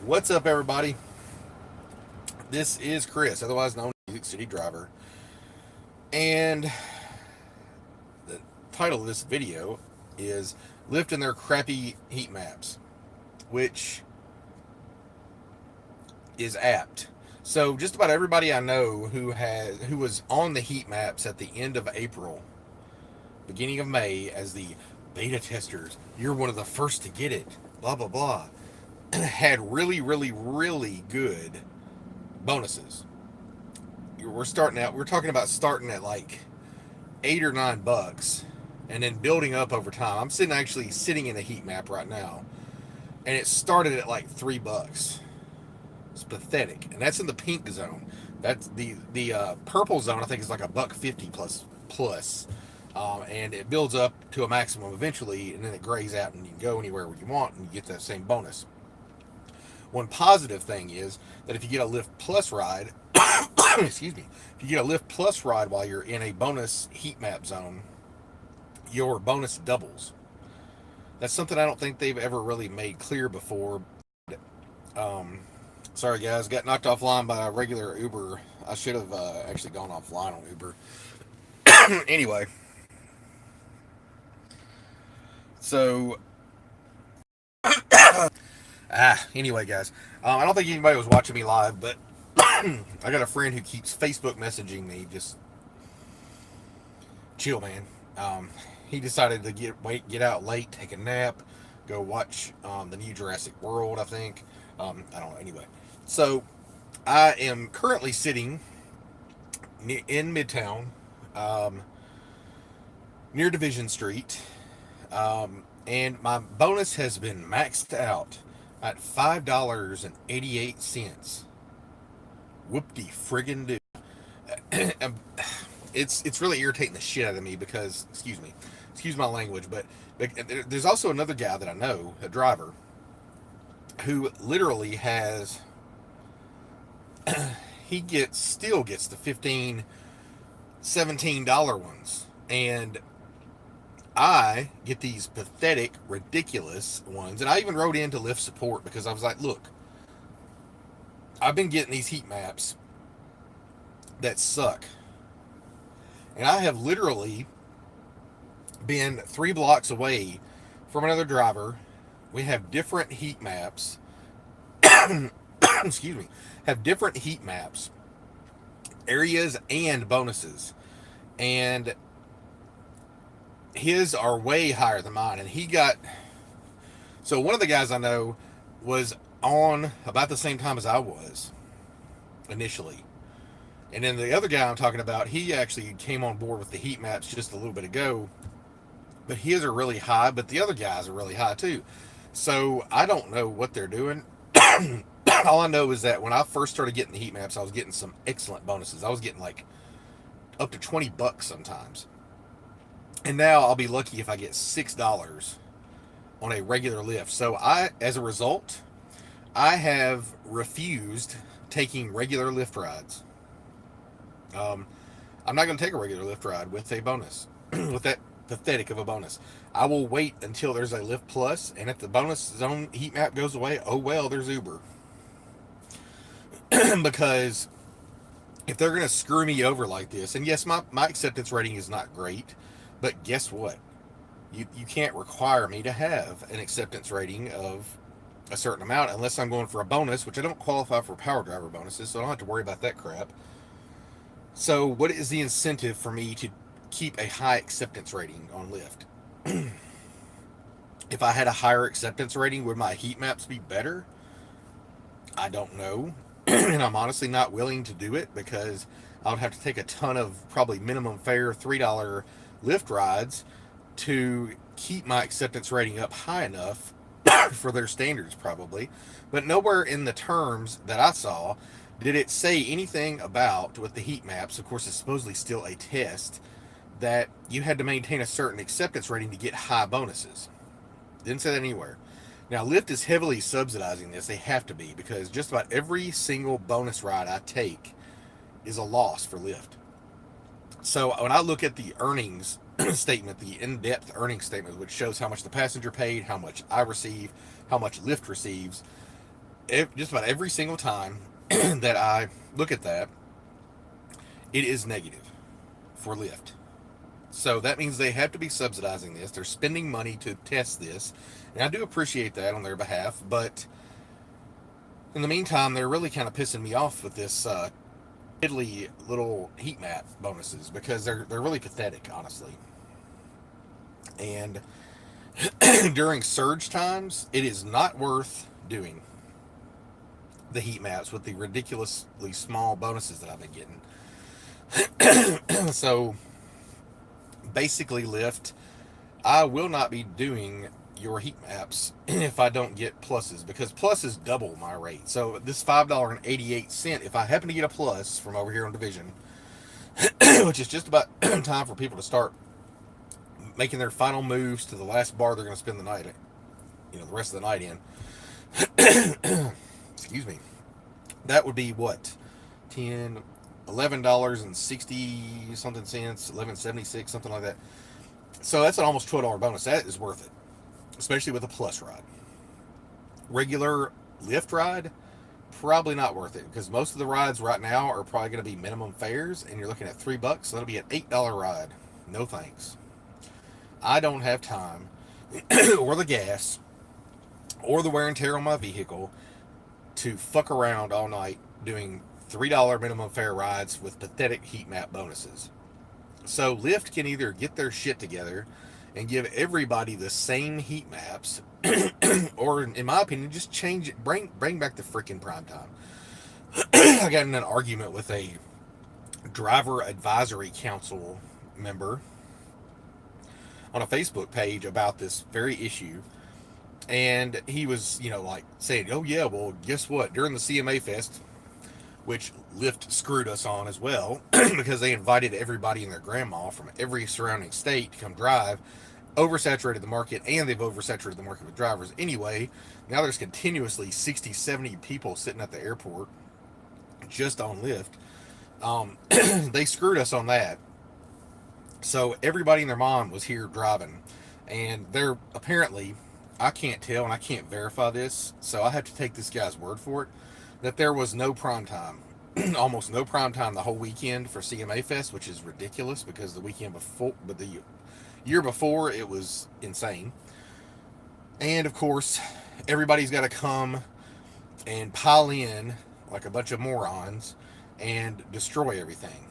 What's up, everybody? This is Chris, otherwise known as Music City Driver, and the title of this video is Lyft and Their Crappy Heat Maps, which is apt. So, just about everybody I know who was on the heat maps at the end of April, beginning of May, as the beta testers, you're one of the first to get it, blah blah blah, had really good bonuses. We're talking about starting at like $8 or $9 and then building up over time. I'm actually sitting in a heat map right now, and it started at like $3. It's pathetic, and that's in the pink zone. That's the purple zone. I think is like $1.50 plus, and it builds up to a maximum eventually, and then it grays out, and you can go anywhere where you want, and you get that same bonus. One positive thing is that if you get a Lyft Plus ride, excuse me, if you get a Lyft Plus ride while you're in a bonus heat map zone, your bonus doubles. That's something I don't think they've ever really made clear before. Um, Sorry, guys, got knocked offline by a regular Uber. I should have actually gone offline on Uber. Anyway, so anyway, guys, I don't think anybody was watching me live, but I got a friend who keeps Facebook messaging me. Just chill, man. He decided to get out late, take a nap, go watch the new Jurassic World. I think. I don't know. Anyway, so I am currently sitting in Midtown, um, near Division Street, and my bonus has been maxed out at $5.88. Whoop-de friggin' do. It's really irritating the shit out of me because, excuse my language, but there's also another guy that I know, a driver, who literally has still gets the $15, $17 ones, and I get these pathetic, ridiculous ones. And I even wrote into Lyft support because I was like, look, I've been getting these heat maps that suck, and I have literally been 3 blocks away from another driver. We have different heat maps. Excuse me. Have different heat maps, areas, and bonuses. And his are way higher than mine. And so one of the guys I know was on about the same time as I was initially. And then the other guy I'm talking about, he actually came on board with the heat maps just a little bit ago. But his are really high, but the other guys are really high too. So I don't know what they're doing. All I know is that when I first started getting the heat maps, I was getting some excellent bonuses. I was getting like up to $20 sometimes. And now I'll be lucky if I get $6 on a regular Lyft. So as a result, I have refused taking regular Lyft rides. I'm not going to take a regular Lyft ride with a bonus, with that pathetic of a bonus. I will wait until there's a Lyft Plus, and if the bonus zone heat map goes away, oh well, there's Uber. Because if they're going to screw me over like this, and yes, my acceptance rating is not great, but guess what? You can't require me to have an acceptance rating of a certain amount unless I'm going for a bonus, which I don't qualify for power driver bonuses, so I don't have to worry about that crap. So what is the incentive for me to keep a high acceptance rating on Lyft? If I had a higher acceptance rating, would my heat maps be better? I don't know. And I'm honestly not willing to do it because I would have to take a ton of probably minimum fare $3 Lyft rides to keep my acceptance rating up high enough for their standards, probably. But nowhere in the terms that I saw did it say anything about, with the heat maps, of course it's supposedly still a test, that you had to maintain a certain acceptance rating to get high bonuses. Didn't say that anywhere. Now, Lyft is heavily subsidizing this. They have to be, because just about every single bonus ride I take is a loss for Lyft. So when I look at the earnings statement, the in-depth earnings statement, which shows how much the passenger paid, how much I receive, how much Lyft receives, just about every single time that I look at that, it is negative for Lyft. So that means they have to be subsidizing this. They're spending money to test this, and I do appreciate that on their behalf. But in the meantime, they're really kind of pissing me off with this piddly little heat map bonuses because they're really pathetic, honestly. And during surge times, it is not worth doing the heat maps with the ridiculously small bonuses that I've been getting. So basically, Lyft, I will not be doing your heat maps if I don't get pluses because pluses double my rate. So this $5.88, if I happen to get a plus from over here on Division, which is just about time for people to start making their final moves to the last bar they're going to spend the night, the rest of the night in. Excuse me. That would be what, 10, $11 and 60 something cents, 11.76, something like that. So that's an almost $12 bonus. That is worth it, especially with a plus ride. Regular Lyft ride, probably not worth it because most of the rides right now are probably going to be minimum fares, and you're looking at $3. So that'll be an $8 ride. No thanks. I don't have time, or the gas, or the wear and tear on my vehicle to fuck around all night doing $3 minimum fare rides with pathetic heat map bonuses. So Lyft can either get their shit together and give everybody the same heat maps, or in my opinion, just change it, bring back the freaking prime time. I got in an argument with a driver advisory council member on a Facebook page about this very issue. And he was, like saying, oh, yeah, well, guess what? During the CMA Fest, which Lyft screwed us on as well, because they invited everybody and their grandma from every surrounding state to come drive, oversaturated the market, and they've oversaturated the market with drivers anyway. Now there's continuously 60, 70 people sitting at the airport just on Lyft. They screwed us on that. So everybody and their mom was here driving, and they're apparently, I can't tell and I can't verify this, so I have to take this guy's word for it, that there was no prime time, almost no prime time the whole weekend for CMA Fest, which is ridiculous because the weekend before, but the year before, it was insane. And of course, everybody's got to come and pile in like a bunch of morons and destroy everything.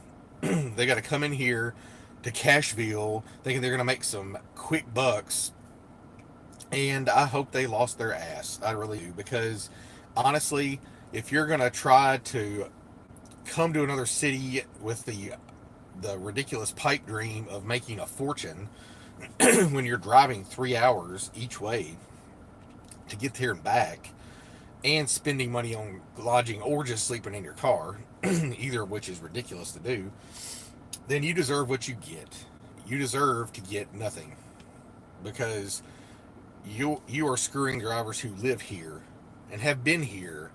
They got to come in here to Cashville thinking they're going to make some quick bucks, and I hope they lost their ass. I really do, because honestly, if you're going to try to come to another city with the ridiculous pipe dream of making a fortune when you're driving 3 hours each way to get there and back, and spending money on lodging or just sleeping in your car, either of which is ridiculous to do, then you deserve what you get. You deserve to get nothing, because you are screwing drivers who live here and have been here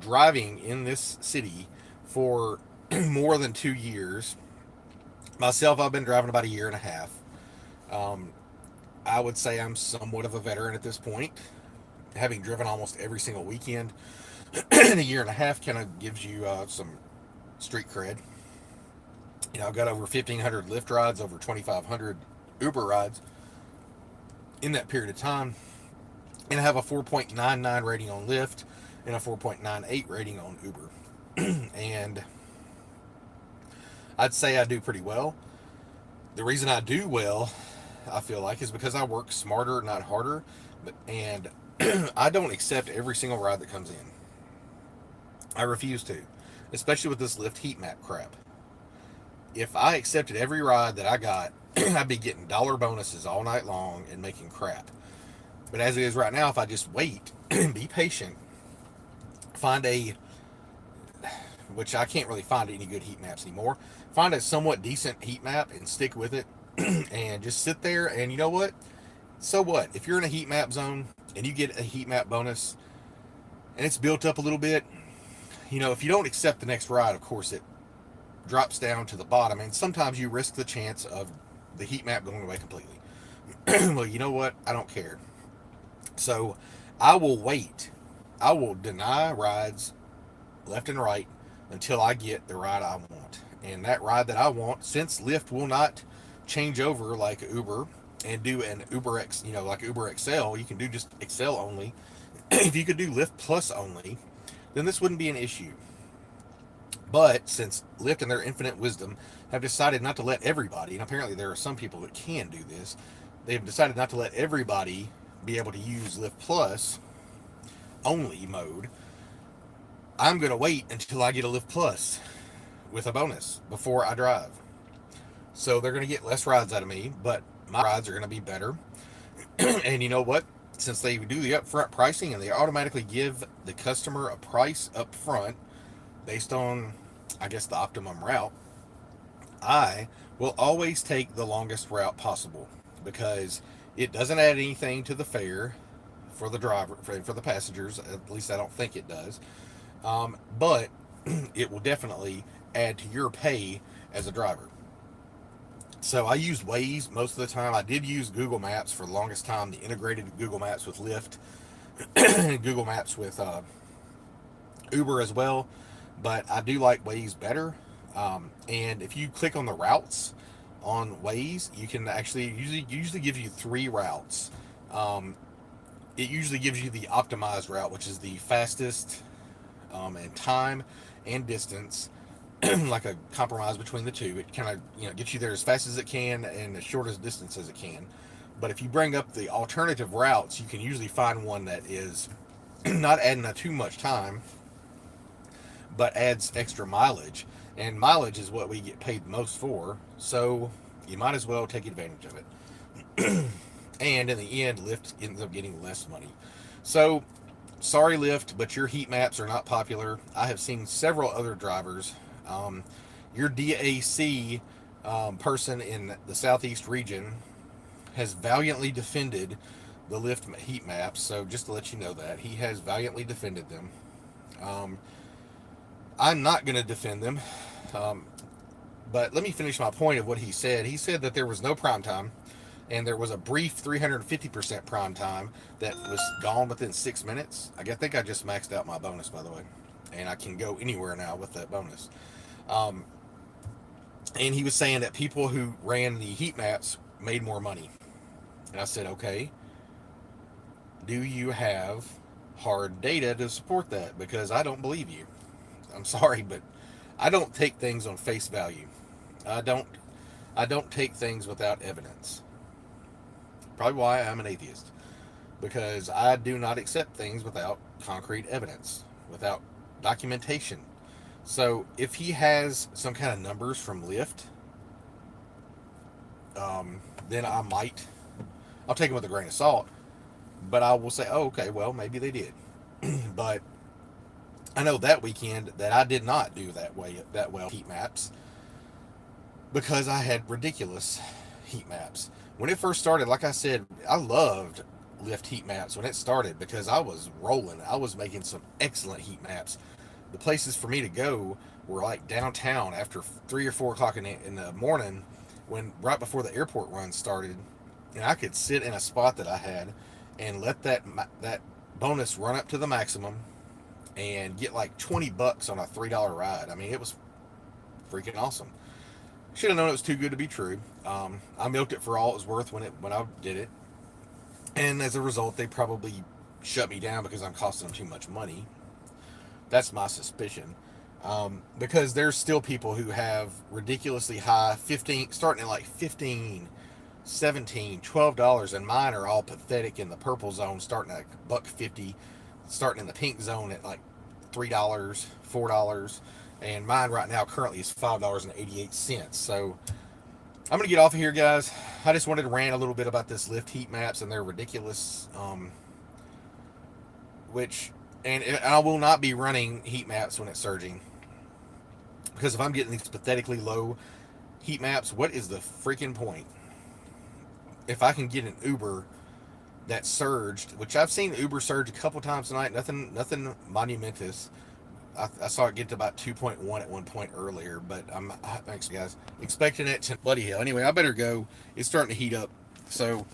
driving in this city for more than 2 years. Myself, I've been driving about a year and a half. I would say I'm somewhat of a veteran at this point, having driven almost every single weekend. In a year and a half kind of gives you some street cred. I've got over 1,500 Lyft rides, over 2,500 Uber rides in that period of time, and I have a 4.99 rating on Lyft and a 4.98 rating on Uber. And I'd say I do pretty well. The reason I do well, I feel like, is because I work smarter, not harder. And I don't accept every single ride that comes in. I refuse to, especially with this Lyft heat map crap. If I accepted every ride that I got, I'd be getting dollar bonuses all night long and making crap. But as it is right now, if I just wait and be patient, find which I can't really find any good heat maps anymore, find a somewhat decent heat map and stick with it and just sit there. And you know what? So what? If you're in a heat map zone and you get a heat map bonus and it's built up a little bit, if you don't accept the next ride, of course drops down to the bottom, and sometimes you risk the chance of the heat map going away completely. Well, you know what? I don't care. So I will wait. I will deny rides left and right until I get the ride I want. And that ride that I want, since Lyft will not change over like Uber and do an Uber X, like Uber XL, you can do just XL only. If you could do Lyft Plus only, then this wouldn't be an issue. But since Lyft in their infinite wisdom have decided not to let everybody, and apparently there are some people that can do this, they've decided not to let everybody be able to use Lyft Plus only mode. I'm going to wait until I get a Lyft Plus with a bonus before I drive. So they're going to get less rides out of me, but my rides are going to be better. And you know what? Since they do the upfront pricing and they automatically give the customer a price up front based on, I guess, the optimum route, I will always take the longest route possible because it doesn't add anything to the fare for the driver, for the passengers. At least I don't think it does. But it will definitely add to your pay as a driver. So I use Waze most of the time. I did use Google Maps for the longest time, the integrated Google Maps with Lyft, Google Maps with Uber as well. But I do like Waze better. And if you click on the routes on Waze, you can actually usually gives you 3 routes. It usually gives you the optimized route, which is the fastest and time and distance, like a compromise between the two. It kind of gets you there as fast as it can and as short as distance as it can. But if you bring up the alternative routes, you can usually find one that is not adding too much time, but adds extra mileage. And mileage is what we get paid most for, so you might as well take advantage of it. And in the end, Lyft ends up getting less money. So, sorry, Lyft, but your heat maps are not popular. I have seen several other drivers. Your DAC person in the southeast region has valiantly defended the Lyft heat maps. So, just to let you know that he has valiantly defended them. I'm not going to defend them. But let me finish my point of what he said. He said that there was no prime time, and there was a brief 350% prime time that was gone within 6 minutes. I think I just maxed out my bonus, by the way, and I can go anywhere now with that bonus. And he was saying that people who ran the heat maps made more money. And I said, okay, do you have hard data to support that? Because I don't believe you. I'm sorry, but I don't take things on face value. I don't take things without evidence. Probably why I'm an atheist. Because I do not accept things without concrete evidence, without documentation. So if he has some kind of numbers from Lyft, then I'll take them with a grain of salt. But I will say, oh, okay, well, maybe they did. But I know that weekend that I did not do that well heat maps because I had ridiculous heat maps. When it first started, like I said, I loved Lyft heat maps when it started because I was rolling. I was making some excellent heat maps. The places for me to go were like downtown after 3 or 4 o'clock in the morning, right before the airport run started, and I could sit in a spot that I had and let that bonus run up to the maximum and get like $20 on a $3 ride. I mean, it was freaking awesome. Should have known it was too good to be true. I milked it for all it was worth when I did it, and as a result, they probably shut me down because I'm costing them too much money. That's my suspicion. Because there's still people who have ridiculously high 15, starting at like 15, 17, $12, and mine are all pathetic in the purple zone, starting at $1.50, starting in the pink zone at like $3, $4, and mine right now currently is $5.88. So I'm gonna get off of here, guys. I just wanted to rant a little bit about this Lyft heat maps and their ridiculous, and I will not be running heat maps when it's surging, because if I'm getting these pathetically low heat maps, what is the freaking point? If I can get an Uber that surged, which I've seen Uber surge a couple times tonight, nothing monumentous, I saw it get to about 2.1 at one point earlier, but thanks guys, expecting it to bloody hell. Anyway, I better go. It's starting to heat up, so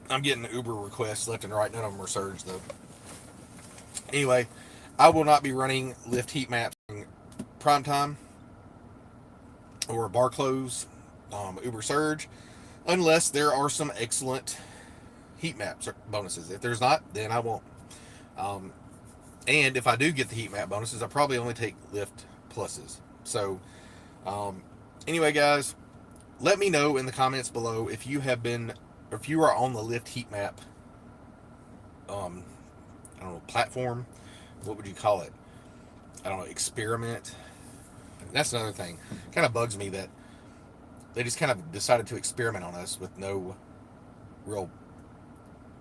I'm getting Uber requests left and right. None of them are surge though. Anyway, I will not be running Lyft heat maps in prime time or bar close, Uber surge, unless there are some excellent heat maps or bonuses. If there's not, then I won't. Um, and if I do get the heat map bonuses, I probably only take Lyft pluses. So, um, anyway, guys, let me know in the comments below if you have been, or if you are on the Lyft heat map, um, I don't know, platform. What would you call it? I don't know, experiment. That's another thing. Kind of bugs me that they just kind of decided to experiment on us with no real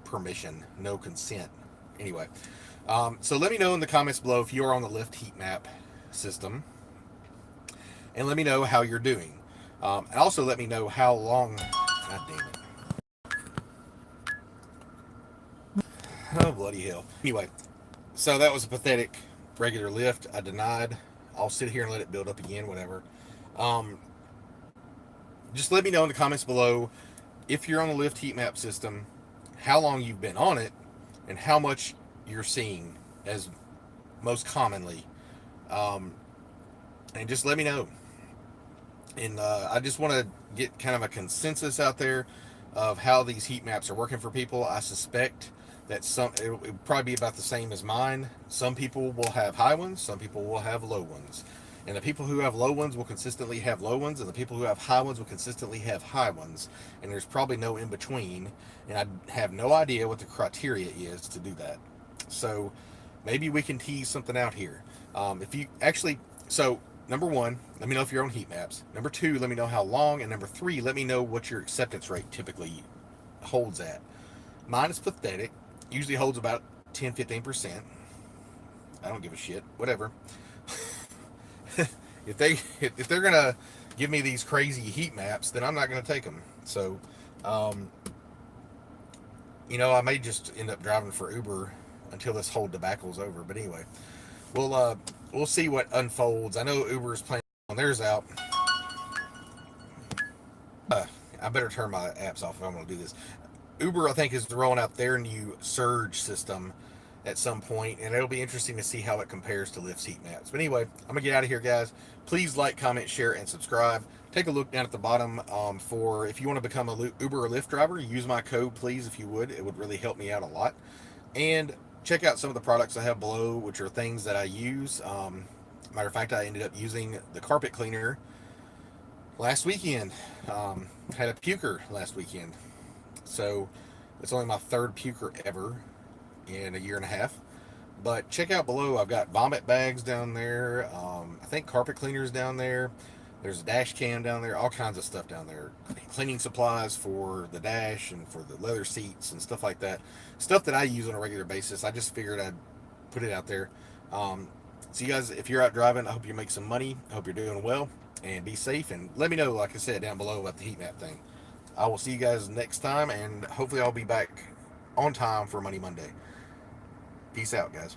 permission, no consent. Anyway, so let me know in the comments below if you are on the Lyft heat map system, and let me know how you're doing. And also let me know how long. God damn it! Oh bloody hell! Anyway, so that was a pathetic regular Lyft. I denied. I'll sit here and let it build up again. Whatever. Um, just let me know in the comments below if you're on the Lyft heat map system, how long you've been on it, and how much you're seeing as most commonly. Um, and just let me know. And I just want to get kind of a consensus out there of how these heat maps are working for people. I suspect that it will probably be about the same as mine. Some people will have high ones, some people will have low ones. And the people who have low ones will consistently have low ones, and the people who have high ones will consistently have high ones. And there's probably no in between. And I have no idea what the criteria is to do that. So maybe we can tease something out here. If you actually, so number one, let me know if you're on heat maps. Number two, let me know how long. And number three, let me know what your acceptance rate typically holds at. Mine is pathetic. Usually holds about 10-15%. I don't give a shit. Whatever. if they're gonna give me these crazy heat maps, then I'm not gonna take them. So, um, I may just end up driving for Uber until this whole debacle's over. But anyway, we'll see what unfolds. I know Uber is planning on theirs out. I better turn my apps off if I'm gonna do this. Uber, I think, is rolling out their new surge system at some point, and it'll be interesting to see how it compares to Lyft's heat maps. But anyway, I'm gonna get out of here, guys. Please like, comment, share, and subscribe. Take a look down at the bottom for if you want to become a Uber or Lyft driver. Use my code, please, if you would. It would really help me out a lot. And check out some of the products I have below, which are things that I use. Matter of fact, I ended up using the carpet cleaner last weekend. Had a puker last weekend. So it's only my third puker ever in a year and a half. But check out below. I've got vomit bags down there. I think carpet cleaners down there. There's a dash cam down there. All kinds of stuff down there. Cleaning supplies for the dash and for the leather seats and stuff like that. Stuff that I use on a regular basis. I just figured I'd put it out there. So you guys, if you're out driving, I hope you make some money. I hope you're doing well. And be safe. And let me know, like I said, down below about the heat map thing. I will see you guys next time, and hopefully I'll be back on time for Money Monday. Peace out, guys.